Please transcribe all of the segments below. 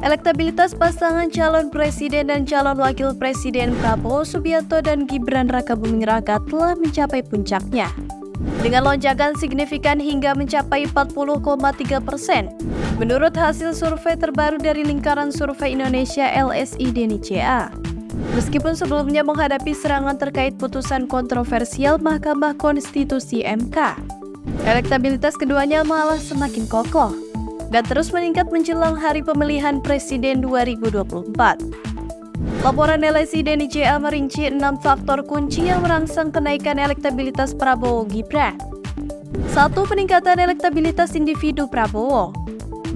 Elektabilitas pasangan calon presiden dan calon wakil presiden Prabowo Subianto dan Gibran Rakabuming Raka telah mencapai puncaknya. Dengan lonjakan signifikan hingga mencapai 40,3%, menurut hasil survei terbaru dari Lingkaran Survei Indonesia LSI DNICA. Meskipun sebelumnya menghadapi serangan terkait putusan kontroversial Mahkamah Konstitusi MK, elektabilitas keduanya malah semakin kokoh dan terus meningkat menjelang hari pemilihan presiden 2024. Laporan LSI DNICA merinci 6 faktor kunci yang merangsang kenaikan elektabilitas Prabowo Gibran. 1. Peningkatan elektabilitas individu Prabowo.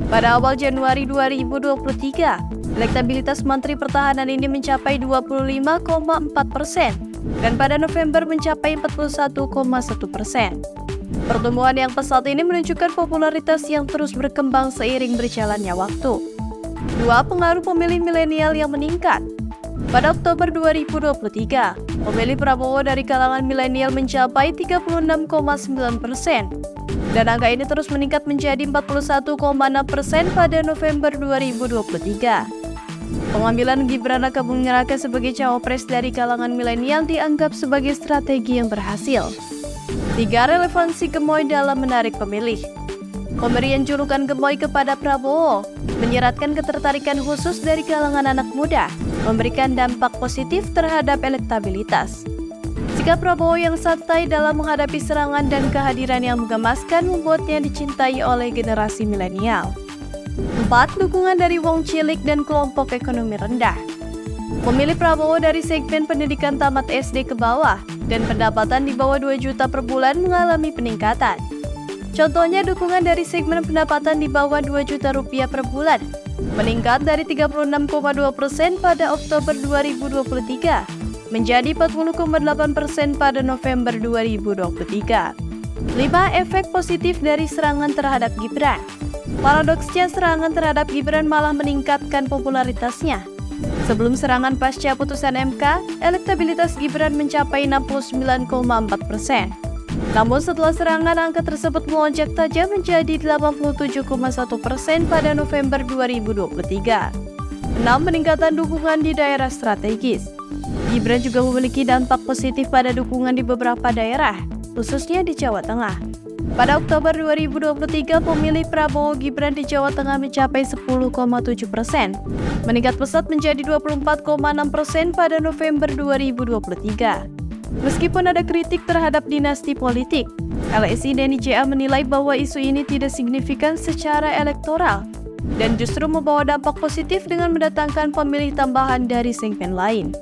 Pada awal Januari 2023, elektabilitas Menteri Pertahanan ini mencapai 25,4% dan pada November mencapai 41,1%. Pertumbuhan yang pesat ini menunjukkan popularitas yang terus berkembang seiring berjalannya waktu. 2. Pengaruh pemilih milenial yang meningkat. Pada Oktober 2023, pemilih Prabowo dari kalangan milenial mencapai 36,9% dan angka ini terus meningkat menjadi 41,6% pada November 2023. Pengambilan Gibran Rakabuming Raka sebagai cawapres dari kalangan milenial dianggap sebagai strategi yang berhasil. 3. Relevansi gemoy dalam menarik pemilih. Pemberian julukan gemoy kepada Prabowo menyeratkan ketertarikan khusus dari kalangan anak muda, memberikan dampak positif terhadap elektabilitas. Sikap Prabowo yang santai dalam menghadapi serangan dan kehadiran yang menggemaskan membuatnya dicintai oleh generasi milenial. 4. Dukungan dari wong cilik dan kelompok ekonomi rendah. Pemilih Prabowo dari segmen pendidikan tamat SD ke bawah dan pendapatan di bawah 2 juta per bulan mengalami peningkatan. Contohnya dukungan dari segmen pendapatan di bawah 2 juta rupiah per bulan meningkat dari 36,2% pada Oktober 2023 menjadi 40,8% pada November 2023. 5. Efek positif dari serangan terhadap Gibran. Paradoksnya serangan terhadap Gibran malah meningkatkan popularitasnya. Sebelum serangan pasca putusan MK, elektabilitas Gibran mencapai 69,4%. Namun setelah serangan, angka tersebut melonjak tajam menjadi 87,1% pada November 2023. 6. Peningkatan dukungan di daerah strategis. Gibran juga memiliki dampak positif pada dukungan di beberapa daerah, khususnya di Jawa Tengah. Pada Oktober 2023, pemilih Prabowo Gibran di Jawa Tengah mencapai 10,7%, meningkat pesat menjadi 24,6% pada November 2023. Meskipun ada kritik terhadap dinasti politik, LSI DNICA menilai bahwa isu ini tidak signifikan secara elektoral dan justru membawa dampak positif dengan mendatangkan pemilih tambahan dari segmen lain.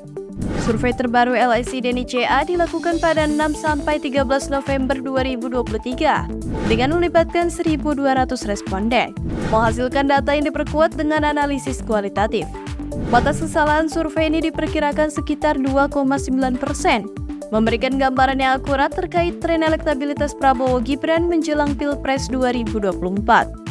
Survei terbaru LSI DNICA dilakukan pada 6-13 November 2023 dengan melibatkan 1.200 responden, menghasilkan data yang diperkuat dengan analisis kualitatif. Batas kesalahan survei ini diperkirakan sekitar 2,9%, memberikan gambaran yang akurat terkait tren elektabilitas Prabowo Gibran menjelang Pilpres 2024.